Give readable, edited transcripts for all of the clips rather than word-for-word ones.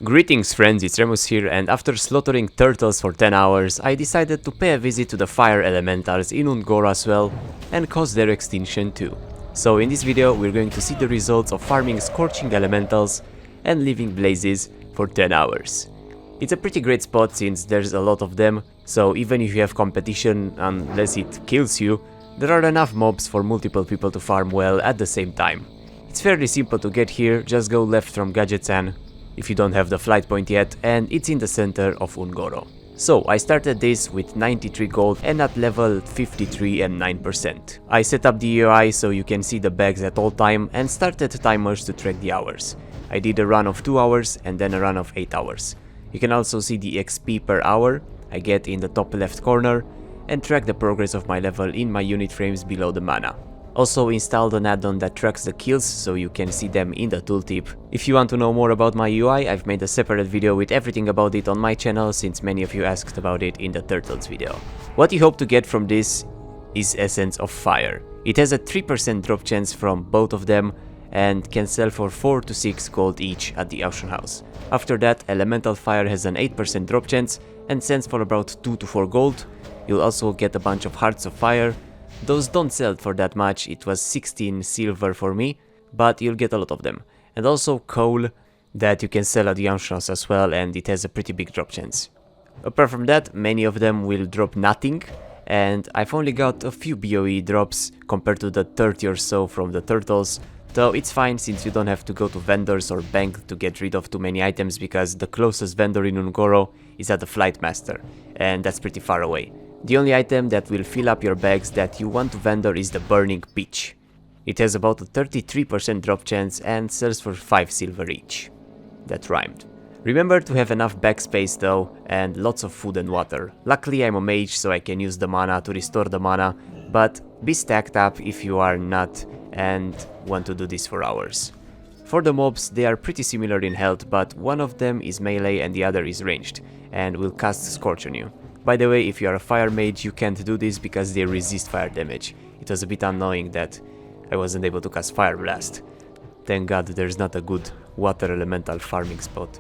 Greetings friends, it's Remus here, and after slaughtering turtles for 10 hours, I decided to pay a visit to the fire elementals in Ungoro as well, and cause their extinction too. So in this video we're going to see the results of farming scorching elementals and leaving blazes for 10 hours. It's a pretty great spot since there's a lot of them, so even if you have competition unless it kills you, there are enough mobs for multiple people to farm well at the same time. It's fairly simple to get here, just go left from Gadgetsan if you don't have the flight point yet, and it's in the center of Ungoro. So I started this with 93 gold and at level 53 and 9%. I set up the UI so you can see the bags at all time and started timers to track the hours. I did a run of 2 hours and then a run of 8 hours. You can also see the XP per hour I get in the top left corner and track the progress of my level in my unit frames below the mana. Also installed an add-on that tracks the kills so you can see them in the tooltip. If you want to know more about my UI, I've made a separate video with everything about it on my channel since many of you asked about it in the Turtles video. What you hope to get from this is Essence of Fire. It has a 3% drop chance from both of them and can sell for 4 to 6 gold each at the auction house. After that, Elemental Fire has an 8% drop chance and sells for about 2 to 4 gold. You'll also get a bunch of Hearts of Fire. Those don't sell for that much, it was 16 silver for me, but you'll get a lot of them. And also coal that you can sell at the auction house as well, and it has a pretty big drop chance. Apart from that, many of them will drop nothing, and I've only got a few BOE drops compared to the 30 or so from the turtles, though it's fine since you don't have to go to vendors or bank to get rid of too many items because the closest vendor in Ungoro is at the Flight Master, and that's pretty far away. The only item that will fill up your bags that you want to vendor is the Burning Pitch. It has about a 33% drop chance and sells for 5 silver each. That rhymed. Remember to have enough backspace though, and lots of food and water. Luckily I'm a mage so I can use the mana to restore the mana, but be stacked up if you are not and want to do this for hours. For the mobs, they are pretty similar in health, but one of them is melee and the other is ranged, and will cast Scorch on you. By the way, if you are a fire mage, you can't do this because they resist fire damage. It was a bit annoying that I wasn't able to cast Fire Blast. Thank god there's not a good water elemental farming spot.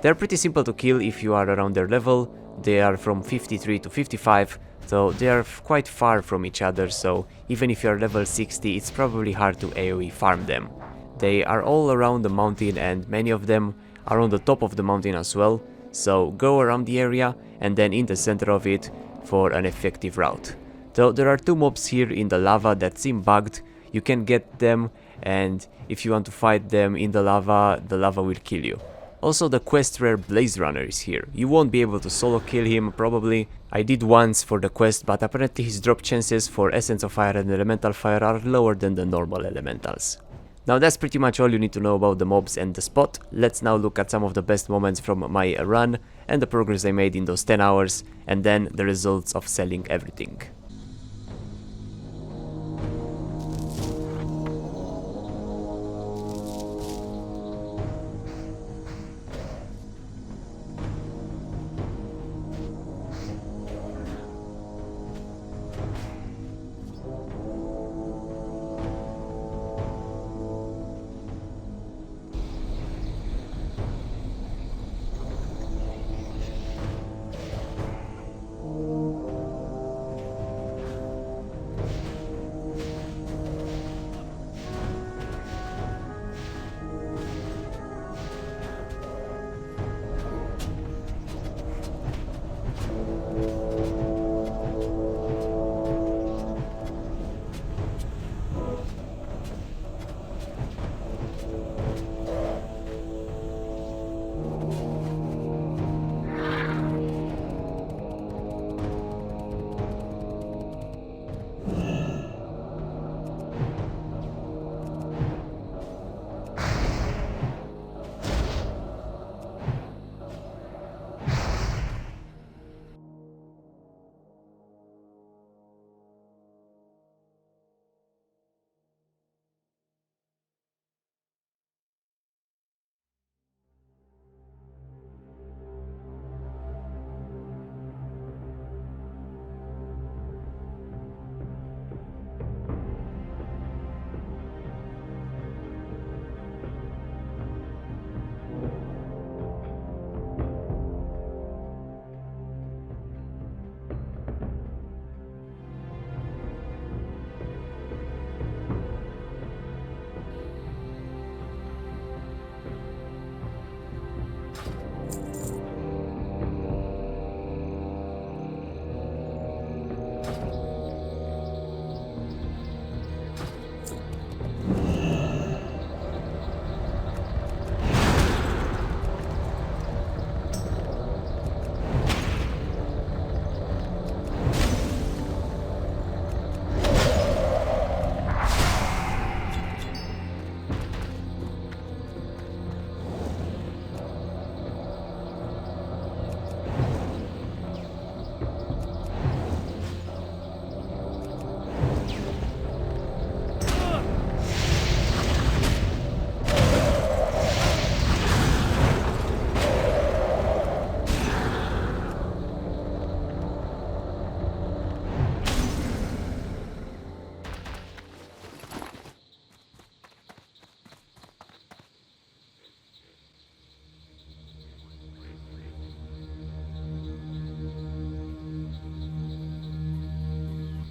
They're pretty simple to kill if you are around their level. They are from 53 to 55, so they are quite far from each other, so even if you are level 60, it's probably hard to AoE farm them. They are all around the mountain and many of them are on the top of the mountain as well, so go around the area and then in the center of it for an effective route. Though there are 2 mobs here in the lava that seem bugged, you can get them, and if you want to fight them in the lava will kill you. Also the quest rare Blaze Runner is here. You won't be able to solo kill him probably. I did once for the quest, but apparently his drop chances for Essence of Fire and Elemental Fire are lower than the normal elementals. Now that's pretty much all you need to know about the mobs and the spot. Let's now look at some of the best moments from my run and the progress I made in those 10 hours, and then the results of selling everything.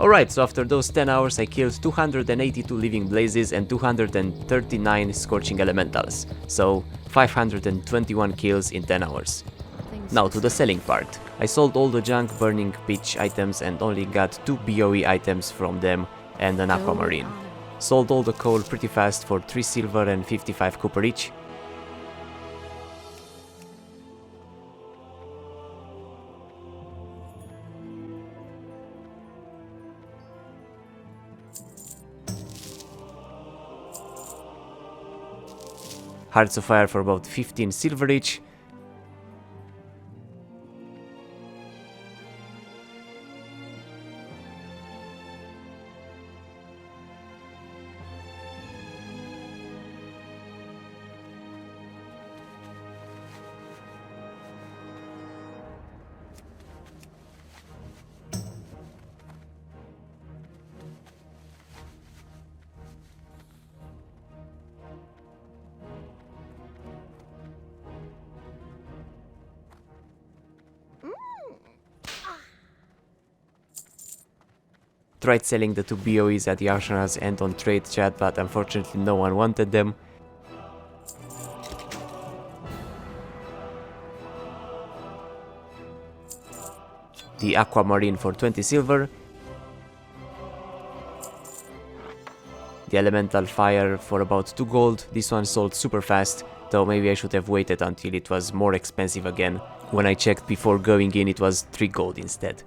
Alright, so after those 10 hours I killed 282 living blazes and 239 scorching elementals, so 521 kills in 10 hours. Now to the selling part. I sold all the junk burning pitch items and only got 2 BOE items from them and an aquamarine. Sold all the coal pretty fast for 3 silver and 55 copper each. Hearts of Fire for about 15 silver each. Tried selling the 2 BOEs at the arsenals and on trade chat, but unfortunately no one wanted them. The aquamarine for 20 silver. The elemental fire for about 2 gold. This one sold super fast, though maybe I should have waited until it was more expensive again. When I checked before going in, it was 3 gold instead.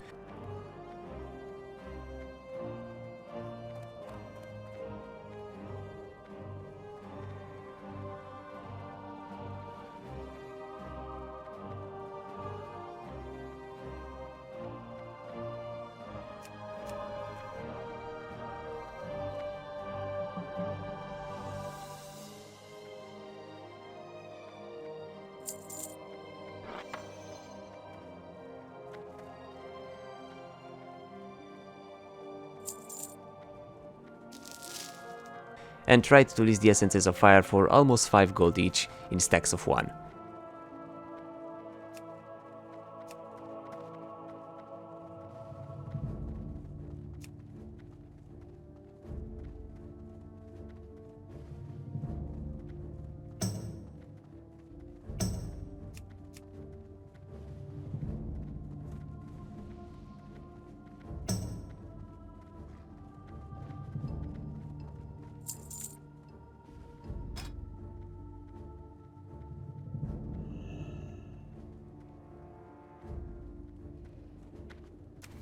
And tried to list the essences of fire for almost 5 gold each in stacks of 1.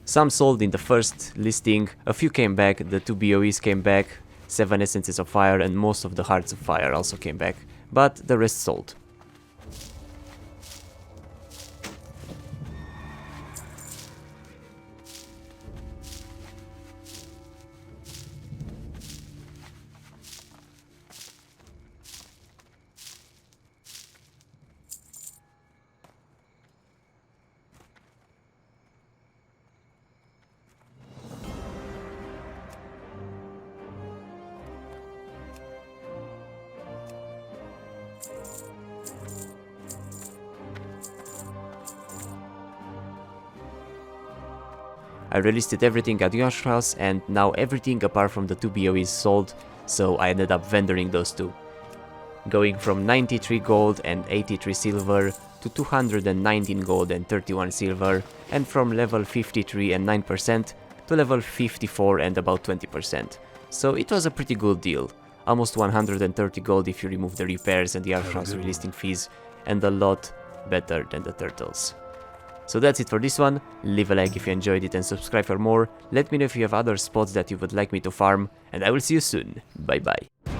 Some sold in the first listing, a few came back, the 2 BOEs came back, 7 essences of fire and most of the hearts of fire also came back, but the rest sold. I relisted everything at Yosh House and now everything apart from the 2 BOEs sold, so I ended up vendoring those two. Going from 93 gold and 83 silver to 219 gold and 31 silver, and from level 53 and 9% to level 54 and about 20%. So it was a pretty good deal. Almost 130 gold if you remove the repairs and the Yosh House relisting fees, and a lot better than the turtles. So that's it for this one. Leave a like if you enjoyed it and subscribe for more. Let me know if you have other spots that you would like me to farm, and I will see you soon. Bye bye.